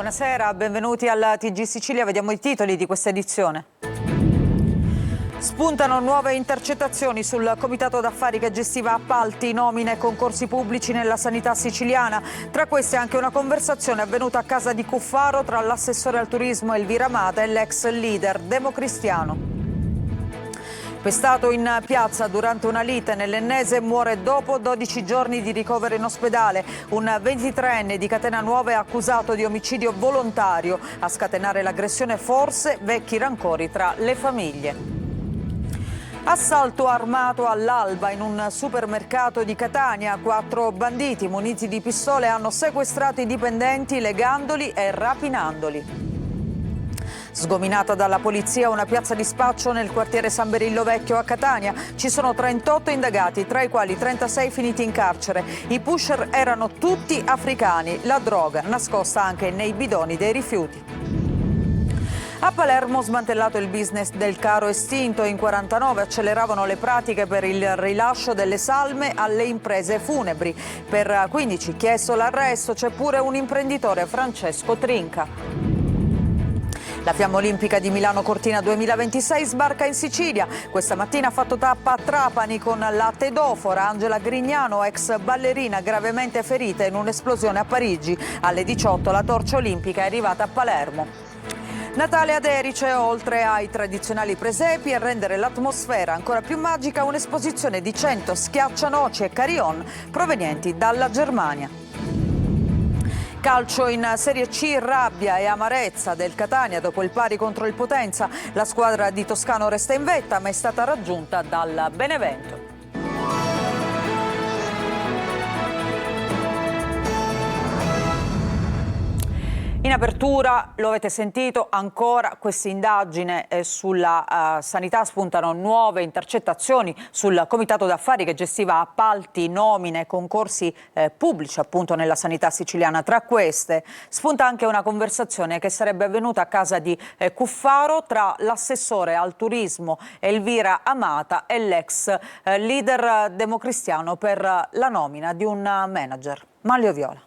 Buonasera, benvenuti alla TG Sicilia. Vediamo i titoli di questa edizione. Spuntano nuove intercettazioni sul comitato d'affari che gestiva appalti, nomine e concorsi pubblici nella sanità siciliana. Tra queste anche una conversazione avvenuta a casa di Cuffaro tra l'assessore al turismo Elvira Amata e l'ex leader democristiano. Pestato in piazza durante una lite nell'Ennese, muore dopo 12 giorni di ricovero in ospedale. Un 23enne di Catena Nuova è accusato di omicidio volontario. A scatenare l'aggressione forse vecchi rancori tra le famiglie. Assalto armato all'alba in un supermercato di Catania. 4 banditi muniti di pistole hanno sequestrato i dipendenti legandoli e rapinandoli. Sgominata dalla polizia una piazza di spaccio nel quartiere San Berillo Vecchio a Catania. Ci sono 38 indagati, tra i quali 36 finiti in carcere. I pusher erano tutti africani, la droga nascosta anche nei bidoni dei rifiuti. A Palermo smantellato il business del carro estinto. In 49 acceleravano le pratiche per il rilascio delle salme alle imprese funebri. Per 15 chiesto l'arresto, c'è pure un imprenditore, Francesco Trinca. La Fiamma Olimpica di Milano Cortina 2026 sbarca in Sicilia. Questa mattina ha fatto tappa a Trapani con la tedofora Angela Grignano, ex ballerina gravemente ferita in un'esplosione a Parigi. Alle 18 la torcia olimpica è arrivata a Palermo. Natale ad Erice, oltre ai tradizionali presepi, a rendere l'atmosfera ancora più magica un'esposizione di 100 schiaccianoci e carillon provenienti dalla Germania. Calcio in Serie C, rabbia e amarezza del Catania dopo il pari contro il Potenza. La squadra di Toscano resta in vetta ma è stata raggiunta dal Benevento. In apertura, lo avete sentito, ancora questa indagine sulla sanità, spuntano nuove intercettazioni sul comitato d'affari che gestiva appalti, nomine, concorsi pubblici appunto nella sanità siciliana. Tra queste spunta anche una conversazione che sarebbe avvenuta a casa di Cuffaro tra l'assessore al turismo Elvira Amata e l'ex leader democristiano per la nomina di un manager, Manlio Viola.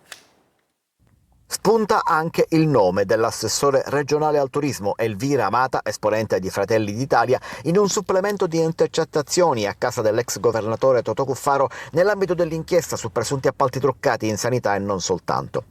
Spunta anche il nome dell'assessore regionale al turismo Elvira Amata, esponente di Fratelli d'Italia, in un supplemento di intercettazioni a casa dell'ex governatore Totò Cuffaro nell'ambito dell'inchiesta su presunti appalti truccati in sanità e non soltanto.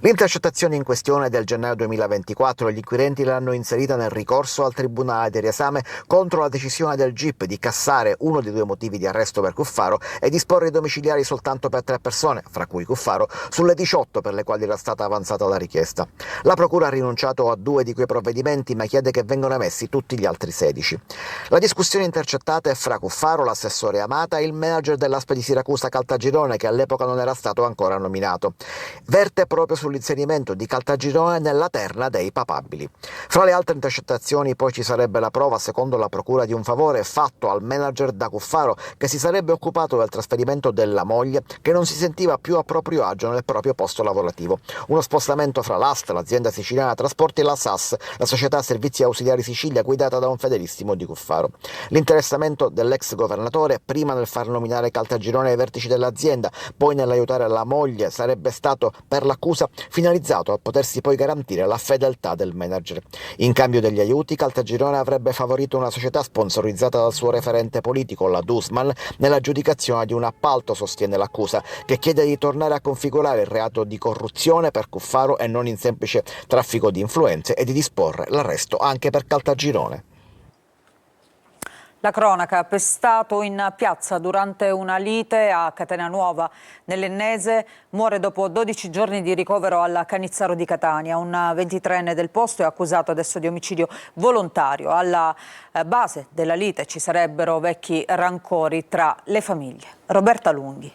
L'intercettazione in questione è del gennaio 2024 e gli inquirenti l'hanno inserita nel ricorso al Tribunale di riesame contro la decisione del GIP di cassare uno dei 2 motivi di arresto per Cuffaro e disporre i domiciliari soltanto per 3 persone, fra cui Cuffaro, sulle 18 per le quali era stata avanzata la richiesta. La procura ha rinunciato a 2 di quei provvedimenti ma chiede che vengano emessi tutti gli altri 16. La discussione intercettata è fra Cuffaro, l'assessore Amata e il manager dell'ASP di Siracusa Caltagirone, che all'epoca non era stato ancora nominato. Verte proprio sull'inserimento di Caltagirone nella terna dei papabili. Fra le altre intercettazioni poi ci sarebbe la prova, secondo la procura, di un favore fatto al manager da Cuffaro, che si sarebbe occupato del trasferimento della moglie, che non si sentiva più a proprio agio nel proprio posto lavorativo. Uno spostamento fra l'AST, l'azienda siciliana trasporti, e la SAS, la società servizi ausiliari Sicilia, guidata da un fedelissimo di Cuffaro. L'interessamento dell'ex governatore, prima nel far nominare Caltagirone ai vertici dell'azienda, poi nell'aiutare la moglie, sarebbe stato per l'accusa finalizzato a potersi poi garantire la fedeltà del manager. In cambio degli aiuti, Caltagirone avrebbe favorito una società sponsorizzata dal suo referente politico, la Dussmann, nell'aggiudicazione di un appalto, sostiene l'accusa, che chiede di tornare a configurare il reato di corruzione per Cuffaro e non in semplice traffico di influenze e di disporre l'arresto anche per Caltagirone. La cronaca, pestato in piazza durante una lite a Catena Nuova nell'Ennese, muore dopo 12 giorni di ricovero al Canizzaro di Catania. Un 23enne del posto è accusato adesso di omicidio volontario. Alla base della lite ci sarebbero vecchi rancori tra le famiglie. Roberta Lunghi.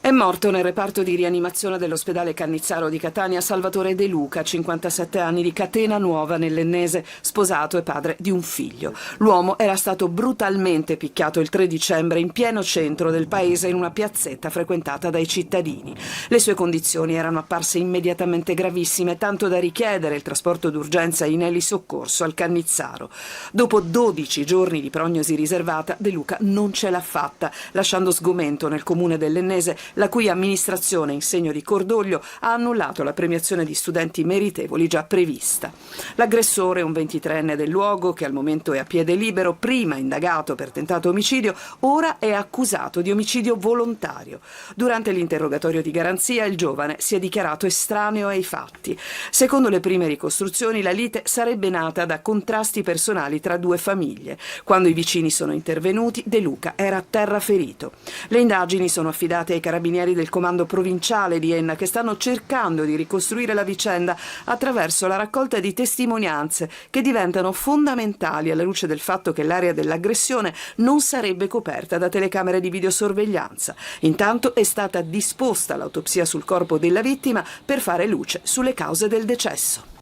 È morto nel reparto di rianimazione dell'ospedale Cannizzaro di Catania Salvatore De Luca, 57 anni, di Catena Nuova nell'Ennese, sposato e padre di un figlio. L'uomo era stato brutalmente picchiato il 3 dicembre in pieno centro del paese in una piazzetta frequentata dai cittadini. Le sue condizioni erano apparse immediatamente gravissime, tanto da richiedere il trasporto d'urgenza in elisoccorso al Cannizzaro. Dopo 12 giorni di prognosi riservata, De Luca non ce l'ha fatta, lasciando sgomento nel comune dell'Ennese la cui amministrazione, in segno di cordoglio, ha annullato la premiazione di studenti meritevoli già prevista. L'aggressore, un 23enne del luogo, che al momento è a piede libero, prima indagato per tentato omicidio, ora è accusato di omicidio volontario. Durante l'interrogatorio di garanzia il giovane si è dichiarato estraneo ai fatti. Secondo le prime ricostruzioni, la lite sarebbe nata da contrasti personali tra due famiglie. Quando i vicini sono intervenuti, De Luca era a terra ferito. Le indagini sono affidate ai carabinieri del comando provinciale di Enna, che stanno cercando di ricostruire la vicenda attraverso la raccolta di testimonianze che diventano fondamentali alla luce del fatto che l'area dell'aggressione non sarebbe coperta da telecamere di videosorveglianza. Intanto è stata disposta l'autopsia sul corpo della vittima per fare luce sulle cause del decesso.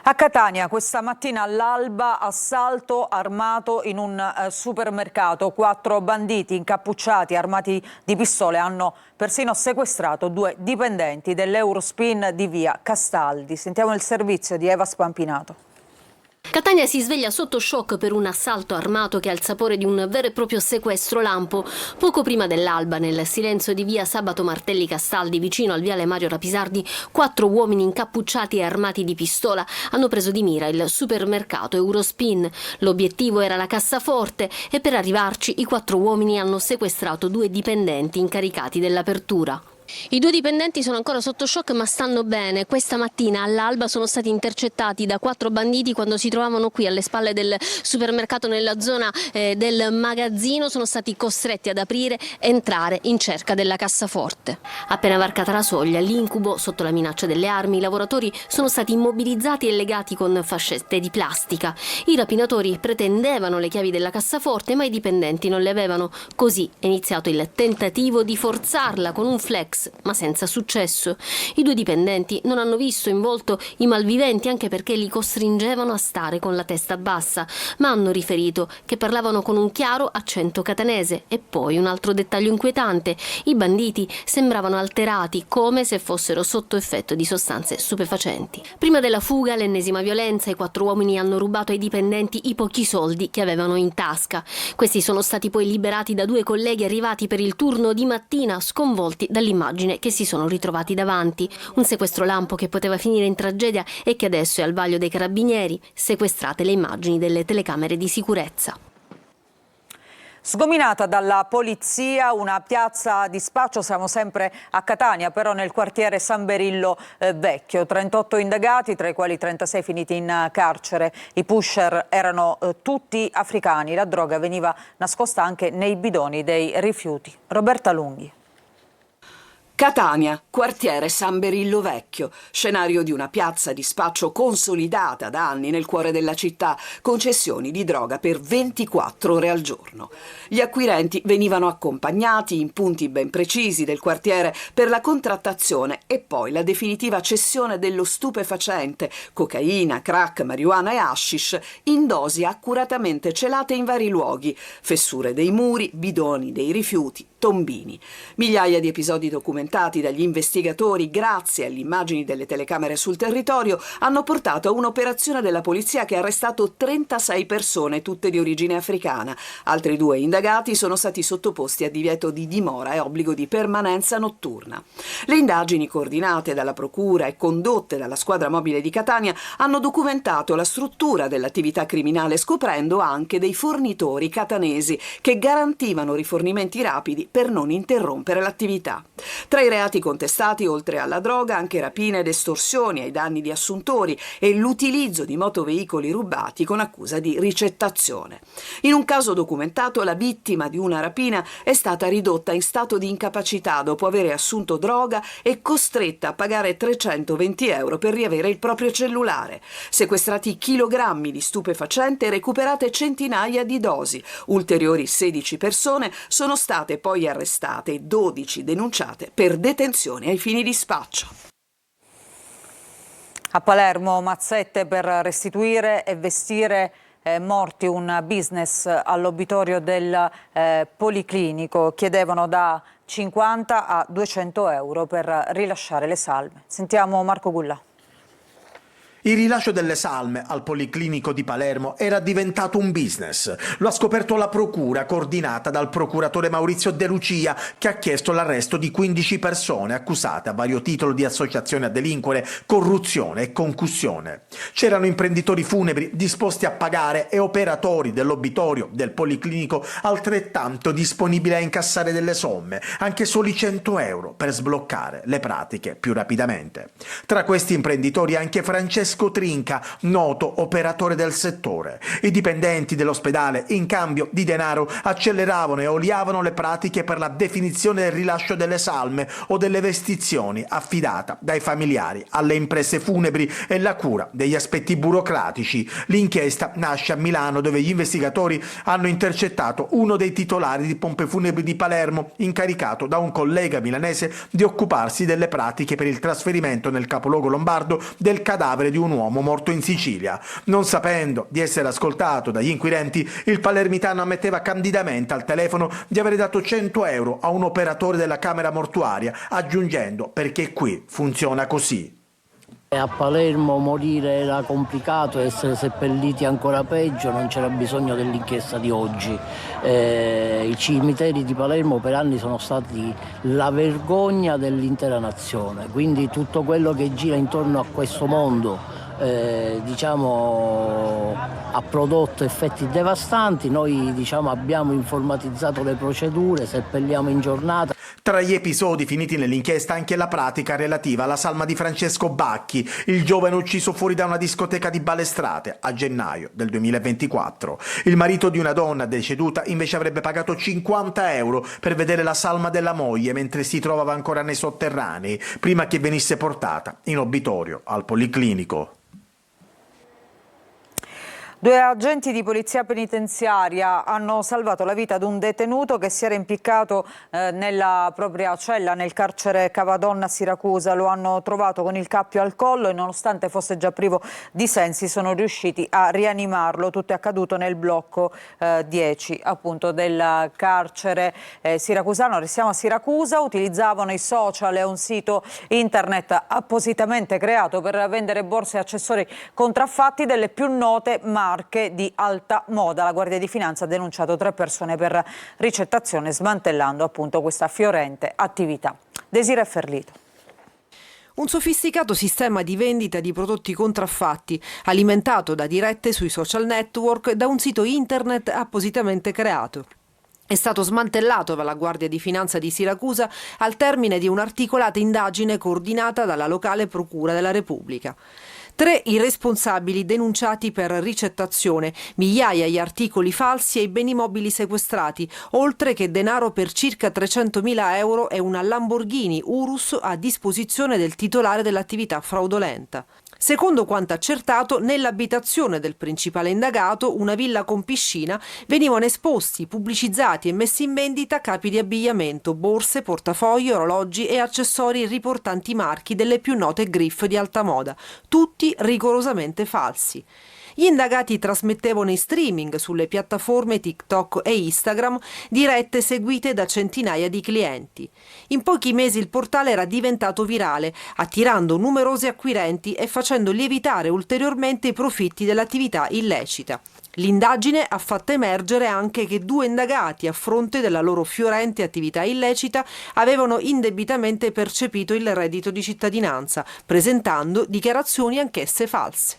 A Catania questa mattina all'alba assalto armato in un supermercato. 4 banditi incappucciati armati di pistole hanno persino sequestrato 2 dipendenti dell'Eurospin di via Castaldi. Sentiamo il servizio di Eva Spampinato. Catania si sveglia sotto shock per un assalto armato che ha il sapore di un vero e proprio sequestro lampo. Poco prima dell'alba, nel silenzio di via Sabato Martelli Castaldi, vicino al viale Mario Rapisardi, 4 uomini incappucciati e armati di pistola hanno preso di mira il supermercato Eurospin. L'obiettivo era la cassaforte e per arrivarci i 4 uomini hanno sequestrato 2 dipendenti incaricati dell'apertura. I 2 dipendenti sono ancora sotto shock ma stanno bene. Questa mattina all'alba sono stati intercettati da 4 banditi quando si trovavano qui alle spalle del supermercato nella zona del magazzino. Sono stati costretti ad aprire e entrare in cerca della cassaforte. Appena varcata la soglia, l'incubo sotto la minaccia delle armi, i lavoratori sono stati immobilizzati e legati con fascette di plastica. I rapinatori pretendevano le chiavi della cassaforte ma i dipendenti non le avevano. Così è iniziato il tentativo di forzarla con un flex, ma senza successo. I 2 dipendenti non hanno visto in volto i malviventi anche perché li costringevano a stare con la testa bassa, ma hanno riferito che parlavano con un chiaro accento catanese. E poi un altro dettaglio inquietante: i banditi sembravano alterati, come se fossero sotto effetto di sostanze stupefacenti. Prima della fuga, l'ennesima violenza, i 4 uomini hanno rubato ai dipendenti i pochi soldi che avevano in tasca. Questi sono stati poi liberati da 2 colleghi arrivati per il turno di mattina, sconvolti dall'immagine che si sono ritrovati davanti. Un sequestro lampo che poteva finire in tragedia e che adesso è al vaglio dei carabinieri. Sequestrate le immagini delle telecamere di sicurezza. Sgominata dalla polizia una piazza di spaccio, siamo sempre a Catania, però nel quartiere San Berillo Vecchio. 38 indagati, tra i quali 36 finiti in carcere. I pusher erano tutti africani, la droga veniva nascosta anche nei bidoni dei rifiuti. Roberta Lunghi. Catania, quartiere San Berillo Vecchio, scenario di una piazza di spaccio consolidata da anni nel cuore della città, concessioni di droga per 24 ore al giorno. Gli acquirenti venivano accompagnati in punti ben precisi del quartiere per la contrattazione e poi la definitiva cessione dello stupefacente, cocaina, crack, marijuana e hashish, in dosi accuratamente celate in vari luoghi, fessure dei muri, bidoni dei rifiuti, tombini. Migliaia di episodi documentati dagli investigatori grazie alle immagini delle telecamere sul territorio hanno portato a un'operazione della polizia che ha arrestato 36 persone, tutte di origine africana. Altri 2 indagati sono stati sottoposti a divieto di dimora e obbligo di permanenza notturna. Le indagini coordinate dalla procura e condotte dalla squadra mobile di Catania hanno documentato la struttura dell'attività criminale, scoprendo anche dei fornitori catanesi che garantivano rifornimenti rapidi per non interrompere l'attività. Tra i reati contestati, oltre alla droga, anche rapine ed estorsioni ai danni di assuntori e l'utilizzo di motoveicoli rubati con accusa di ricettazione. In un caso documentato, la vittima di una rapina è stata ridotta in stato di incapacità dopo aver assunto droga e costretta a pagare 320 euro per riavere il proprio cellulare. Sequestrati chilogrammi di stupefacente e recuperate centinaia di dosi. Ulteriori 16 persone sono state poi arrestate e 12 denunciate per detenzione ai fini di spaccio. A Palermo mazzette per restituire e vestire morti, un business all'obitorio del Policlinico. Chiedevano da 50 a 200 euro per rilasciare le salme. Sentiamo Marco Gulla. Il rilascio delle salme al Policlinico di Palermo era diventato un business. Lo ha scoperto la procura, coordinata dal procuratore Maurizio De Lucia, che ha chiesto l'arresto di 15 persone accusate a vario titolo di associazione a delinquere, corruzione e concussione. C'erano imprenditori funebri disposti a pagare e operatori dell'obitorio del Policlinico altrettanto disponibili a incassare delle somme, anche soli 100 euro, per sbloccare le pratiche più rapidamente. Tra questi imprenditori anche Francesco Trinca, noto operatore del settore. I dipendenti dell'ospedale, in cambio di denaro, acceleravano e oliavano le pratiche per la definizione del rilascio delle salme o delle vestizioni affidata dai familiari alle imprese funebri e la cura degli aspetti burocratici. L'inchiesta nasce a Milano, dove gli investigatori hanno intercettato uno dei titolari di pompe funebri di Palermo, incaricato da un collega milanese di occuparsi delle pratiche per il trasferimento nel capoluogo lombardo del cadavere di un uomo morto in Sicilia. Non sapendo di essere ascoltato dagli inquirenti, il palermitano ammetteva candidamente al telefono di aver dato 100 euro a un operatore della camera mortuaria, aggiungendo: perché qui funziona così. A Palermo morire era complicato, essere seppelliti ancora peggio, non c'era bisogno dell'inchiesta di oggi. I cimiteri di Palermo per anni sono stati la vergogna dell'intera nazione, quindi tutto quello che gira intorno a questo mondo ha prodotto effetti devastanti. Noi abbiamo informatizzato le procedure, seppelliamo in giornata. Tra gli episodi finiti nell'inchiesta anche la pratica relativa alla salma di Francesco Bacchi, il giovane ucciso fuori da una discoteca di Balestrate a gennaio del 2024. Il marito di una donna deceduta invece avrebbe pagato 50 euro per vedere la salma della moglie mentre si trovava ancora nei sotterranei, prima che venisse portata in obitorio al Policlinico. 2 agenti di polizia penitenziaria hanno salvato la vita ad un detenuto che si era impiccato nella propria cella nel carcere Cavadonna a Siracusa. Lo hanno trovato con il cappio al collo e, nonostante fosse già privo di sensi, sono riusciti a rianimarlo. Tutto è accaduto nel blocco 10 appunto del carcere siracusano. Restiamo a Siracusa. Utilizzavano i social e un sito internet appositamente creato per vendere borse e accessori contraffatti delle più note marche di alta moda. La Guardia di Finanza ha denunciato 3 persone per ricettazione, smantellando appunto questa fiorente attività. Desiree Ferlito. Un sofisticato sistema di vendita di prodotti contraffatti, alimentato da dirette sui social network da un sito internet appositamente creato. È stato smantellato dalla Guardia di Finanza di Siracusa al termine di un'articolata indagine coordinata dalla locale Procura della Repubblica. 3 i responsabili denunciati per ricettazione, migliaia gli articoli falsi e i beni mobili sequestrati, oltre che denaro per circa 300.000 euro e una Lamborghini Urus a disposizione del titolare dell'attività fraudolenta. Secondo quanto accertato, nell'abitazione del principale indagato, una villa con piscina, venivano esposti, pubblicizzati e messi in vendita capi di abbigliamento, borse, portafogli, orologi e accessori riportanti marchi delle più note griffe di alta moda, tutti rigorosamente falsi. Gli indagati trasmettevano in streaming sulle piattaforme TikTok e Instagram dirette seguite da centinaia di clienti. In pochi mesi il portale era diventato virale, attirando numerosi acquirenti e facendo lievitare ulteriormente i profitti dell'attività illecita. L'indagine ha fatto emergere anche che 2 indagati, a fronte della loro fiorente attività illecita, avevano indebitamente percepito il reddito di cittadinanza, presentando dichiarazioni anch'esse false.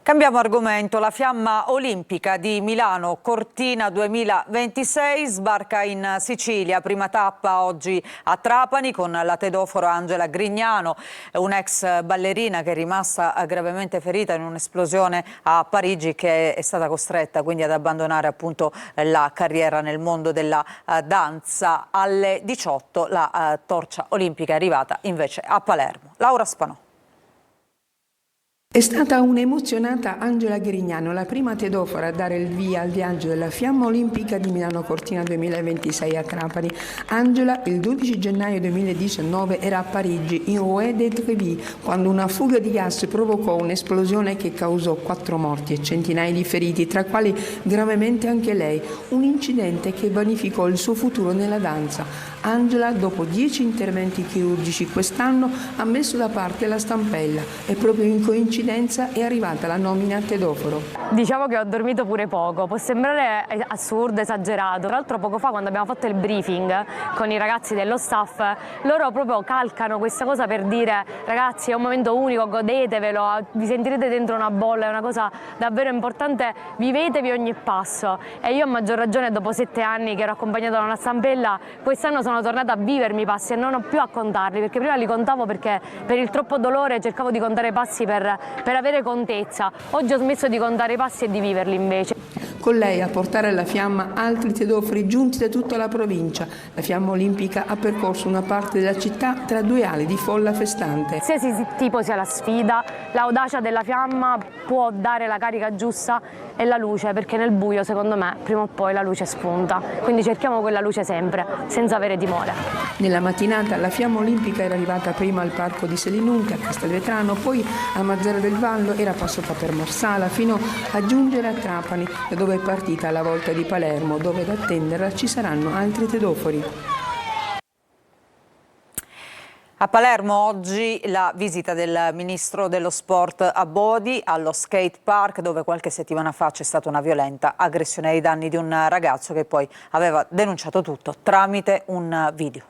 Cambiamo argomento. La fiamma olimpica di Milano Cortina 2026 sbarca in Sicilia. Prima tappa oggi a Trapani con la tedoforo Angela Grignano, un'ex ballerina che è rimasta gravemente ferita in un'esplosione a Parigi, che è stata costretta quindi ad abbandonare appunto la carriera nel mondo della danza. Alle 18 la torcia olimpica è arrivata invece a Palermo. Laura Spanò. È stata un'emozionata Angela Grignano, la prima tedofora a dare il via al viaggio della Fiamma Olimpica di Milano Cortina 2026 a Trapani. Angela il 12 gennaio 2019 era a Parigi, in Rue de Treville, quando una fuga di gas provocò un'esplosione che causò 4 morti e centinaia di feriti, tra quali gravemente anche lei. Un incidente che vanificò il suo futuro nella danza. Angela, dopo 10 interventi chirurgici quest'anno, ha messo da parte la stampella e proprio in coincidenza è arrivata la nomina a tedoforo. Diciamo che ho dormito pure poco, può sembrare assurdo, esagerato. Tra l'altro poco fa, quando abbiamo fatto il briefing con i ragazzi dello staff, loro proprio calcano questa cosa per dire: ragazzi, è un momento unico, godetevelo, vi sentirete dentro una bolla, è una cosa davvero importante, vivetevi ogni passo. E io a maggior ragione, dopo 7 anni che ero accompagnata da una stampella, quest'anno sono tornata a vivermi i passi e non ho più a contarli, perché prima li contavo perché per il troppo dolore cercavo di contare i passi per avere contezza. Oggi ho smesso di contare i passi e di viverli invece. Con lei a portare alla fiamma altri tedofori giunti da tutta la provincia. La Fiamma Olimpica ha percorso una parte della città tra 2 ali di folla festante. Qualsiasi tipo sia la sfida, l'audacia della fiamma può dare la carica giusta e la luce, perché nel buio, secondo me, prima o poi la luce spunta. Quindi cerchiamo quella luce sempre, senza avere timore. Nella mattinata la Fiamma Olimpica era arrivata prima al parco di Selinunca, a Castelvetrano, poi a Mazara del Vallo, era passata per Marsala fino a giungere a Trapani, da dove è partita la volta di Palermo, dove ad attenderla ci saranno altri tedofori. A Palermo oggi la visita del ministro dello sport Abodi allo skate park, dove qualche settimana fa c'è stata una violenta aggressione ai danni di un ragazzo che poi aveva denunciato tutto tramite un video.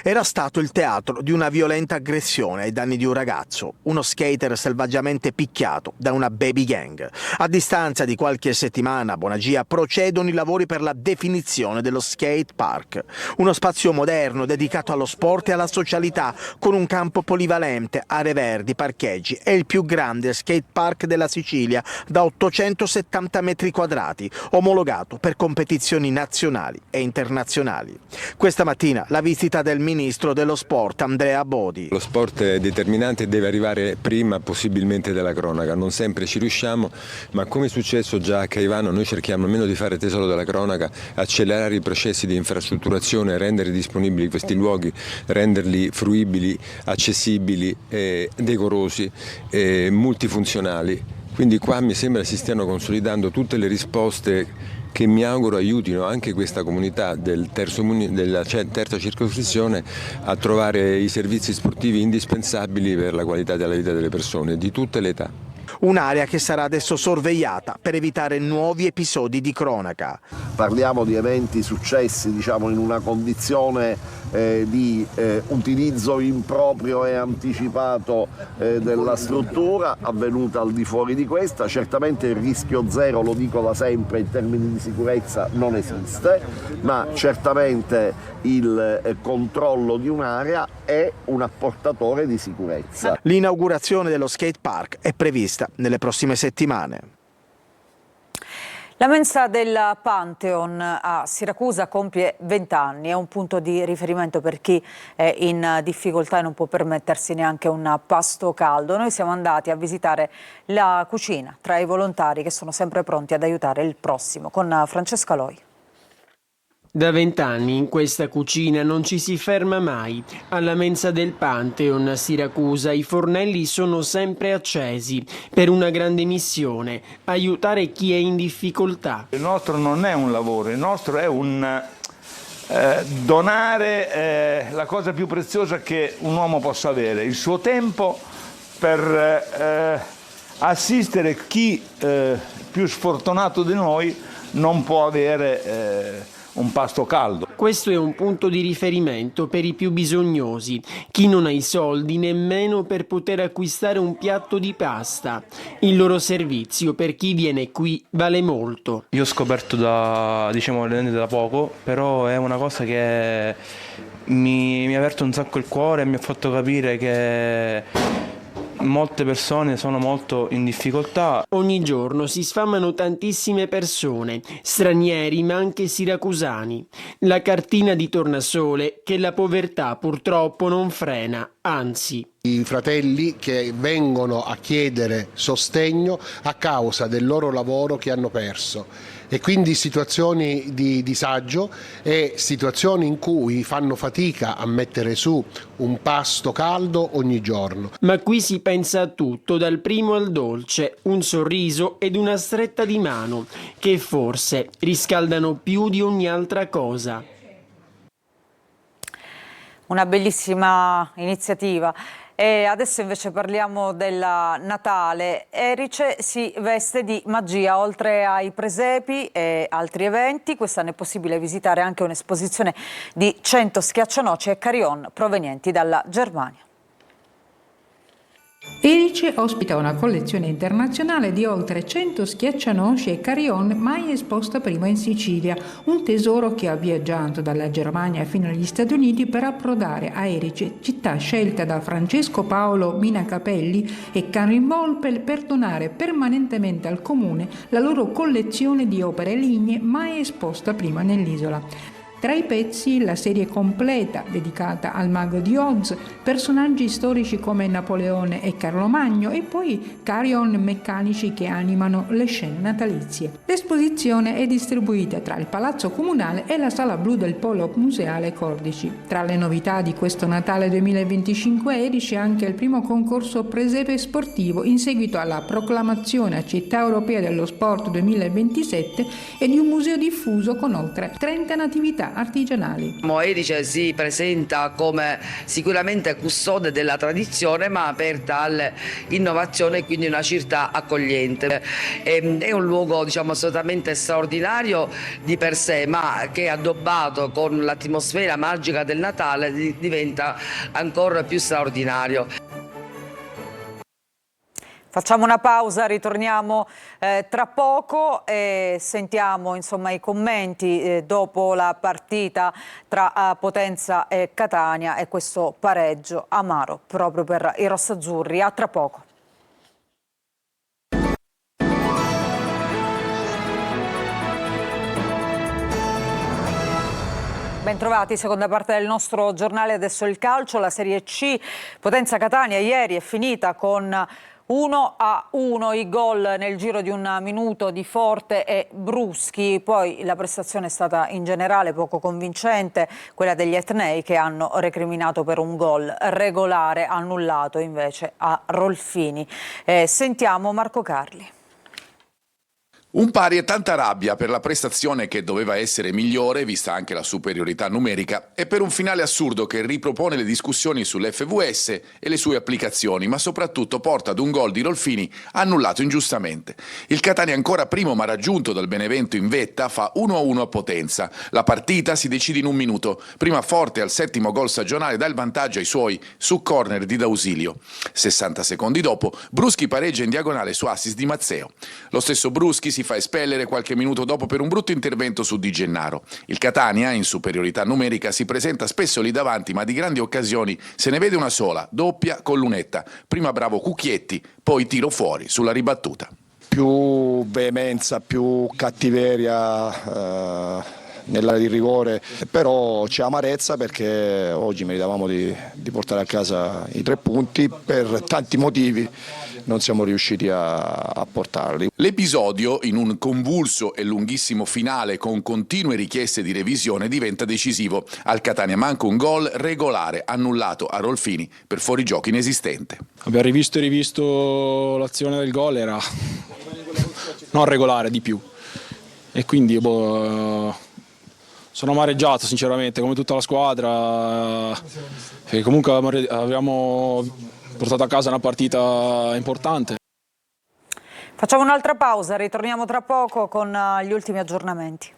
Era stato il teatro di una violenta aggressione ai danni di un ragazzo, uno skater selvaggiamente picchiato da una baby gang. A distanza di qualche settimana a Bonagia procedono i lavori per la definizione dello skate park, uno spazio moderno dedicato allo sport e alla socialità, con un campo polivalente, aree verdi, parcheggi. È il più grande skate park della Sicilia, da 870 metri quadrati, omologato per competizioni nazionali e internazionali. Questa mattina la visita del ministro dello sport Andrea Abodi. Lo sport è determinante e deve arrivare prima possibilmente della cronaca. Non sempre ci riusciamo, ma come è successo già a Caivano, noi cerchiamo almeno di fare tesoro della cronaca, accelerare i processi di infrastrutturazione, rendere disponibili questi luoghi, renderli fruibili, accessibili, decorosi, multifunzionali. Quindi qua mi sembra si stiano consolidando tutte le risposte che mi auguro aiutino anche questa comunità della terza circoscrizione a trovare i servizi sportivi indispensabili per la qualità della vita delle persone di tutte le età. Un'area che sarà adesso sorvegliata per evitare nuovi episodi di cronaca. Parliamo di eventi successi, diciamo, in una condizione di utilizzo improprio e anticipato della struttura, avvenuta al di fuori di questa. Certamente il rischio zero, lo dico da sempre, in termini di sicurezza non esiste, ma certamente il controllo di un'area è un apportatore di sicurezza. L'inaugurazione dello skate park è prevista nelle prossime settimane. La mensa del Pantheon a Siracusa compie 20 anni, è un punto di riferimento per chi è in difficoltà e non può permettersi neanche un pasto caldo. Noi siamo andati a visitare la cucina tra i volontari che sono sempre pronti ad aiutare il prossimo, con Francesca Loi. Da 20 anni in questa cucina non ci si ferma mai. Alla mensa del Pantheon a Siracusa i fornelli sono sempre accesi per una grande missione: aiutare chi è in difficoltà. Il nostro non è un lavoro, il nostro è un donare la cosa più preziosa che un uomo possa avere, il suo tempo, per assistere chi più sfortunato di noi non può avere un pasto caldo. Questo è un punto di riferimento per i più bisognosi, chi non ha i soldi nemmeno per poter acquistare un piatto di pasta. Il loro servizio per chi viene qui vale molto. Io ho scoperto da poco, però è una cosa che mi ha aperto un sacco il cuore e mi ha fatto capire che molte persone sono molto in difficoltà. Ogni giorno si sfamano tantissime persone, stranieri ma anche siracusani. La cartina di tornasole che la povertà purtroppo non frena, anzi I fratelli che vengono a chiedere sostegno a causa del loro lavoro che hanno perso, e quindi situazioni di disagio e situazioni in cui fanno fatica a mettere su un pasto caldo ogni giorno. Ma qui si pensa a tutto, dal primo al dolce, un sorriso ed una stretta di mano, che forse riscaldano più di ogni altra cosa. Una bellissima iniziativa. E adesso invece parliamo del Natale. Erice si veste di magia, oltre ai presepi e altri eventi. Quest'anno è possibile visitare anche un'esposizione di 100 schiaccianoci e carillon provenienti dalla Germania. Erice ospita una collezione internazionale di oltre 100 schiaccianoci e carillon mai esposta prima in Sicilia, un tesoro che ha viaggiato dalla Germania fino agli Stati Uniti per approdare a Erice, città scelta da Francesco Paolo Minacapelli e Karin Volpe per donare permanentemente al comune la loro collezione di opere lignee mai esposta prima nell'isola. Tra i pezzi la serie completa dedicata al mago di Oz, personaggi storici come Napoleone e Carlo Magno e poi carillon meccanici che animano le scene natalizie. L'esposizione è distribuita tra il Palazzo Comunale e la Sala Blu del Polo Museale Cordici. Tra le novità di questo Natale 2025 Erice anche il primo concorso presepe sportivo in seguito alla proclamazione a Città Europea dello Sport 2027 e di un museo diffuso con oltre 30 natività artigianali. Erice si presenta come sicuramente custode della tradizione ma aperta all'innovazione e quindi una città accogliente. È un luogo assolutamente straordinario di per sé, ma che addobbato con l'atmosfera magica del Natale diventa ancora più straordinario. Facciamo una pausa, ritorniamo tra poco e sentiamo i commenti dopo la partita tra Potenza e Catania e questo pareggio amaro proprio per i rossazzurri. A tra poco. Bentrovati, seconda parte del nostro giornale, adesso il calcio, la Serie C. Potenza Catania ieri è finita con 1-1, i gol nel giro di un minuto di Forte e Bruschi, poi la prestazione è stata in generale poco convincente, quella degli etnei che hanno recriminato per un gol regolare annullato invece a Rolfini. Sentiamo Marco Carli. Un pari e tanta rabbia per la prestazione che doveva essere migliore, vista anche la superiorità numerica, e per un finale assurdo che ripropone le discussioni sull'FVS e le sue applicazioni, ma soprattutto porta ad un gol di Rolfini annullato ingiustamente. Il Catania, ancora primo ma raggiunto dal Benevento in vetta, fa 1-1 a Potenza. La partita si decide in un minuto. Prima Forte al settimo gol stagionale dà il vantaggio ai suoi su corner di D'Ausilio. 60 secondi dopo, Bruschi pareggia in diagonale su assist di Mazzeo. Lo stesso Bruschi si fa espellere qualche minuto dopo per un brutto intervento su Di Gennaro. Il Catania, in superiorità numerica, si presenta spesso lì davanti, ma di grandi occasioni se ne vede una sola, doppia con Lunetta. Prima bravo Cucchietti, poi tiro fuori sulla ribattuta. Più veemenza, più cattiveria nell'area di rigore, però c'è amarezza perché oggi meritavamo di portare a casa i 3 punti, per tanti motivi non siamo riusciti a portarli. L'episodio, in un convulso e lunghissimo finale con continue richieste di revisione, diventa decisivo. Al Catania manca un gol regolare annullato a Rolfini per fuorigioco inesistente. Abbiamo rivisto e rivisto l'azione del gol, era non regolare di più e quindi sono amareggiato sinceramente come tutta la squadra, e comunque abbiamo portato a casa una partita importante. Facciamo un'altra pausa, ritorniamo tra poco con gli ultimi aggiornamenti.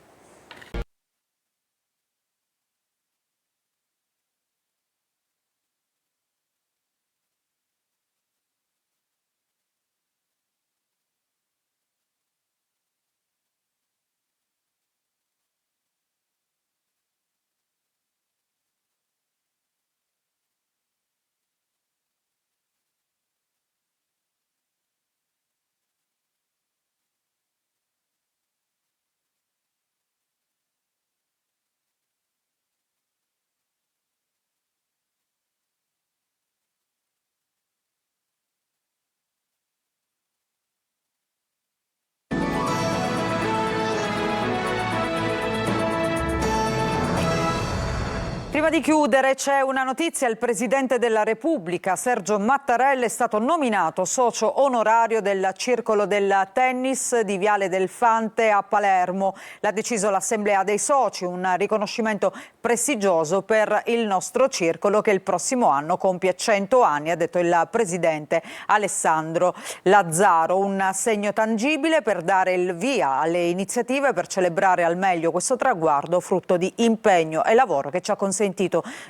Prima di chiudere c'è una notizia: il Presidente della Repubblica, Sergio Mattarella, è stato nominato socio onorario del Circolo del Tennis di Viale del Fante a Palermo. L'ha deciso l'Assemblea dei Soci, un riconoscimento prestigioso per il nostro circolo che il prossimo anno compie 100 anni, ha detto il Presidente Alessandro Lazzaro. Un segno tangibile per dare il via alle iniziative per celebrare al meglio questo traguardo, frutto di impegno e lavoro che ci ha consentito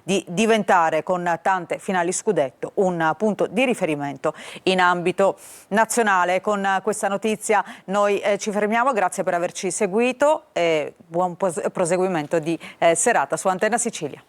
di diventare, con tante finali scudetto, un punto di riferimento in ambito nazionale. Con questa notizia noi ci fermiamo, grazie per averci seguito e buon proseguimento di serata su Antenna Sicilia.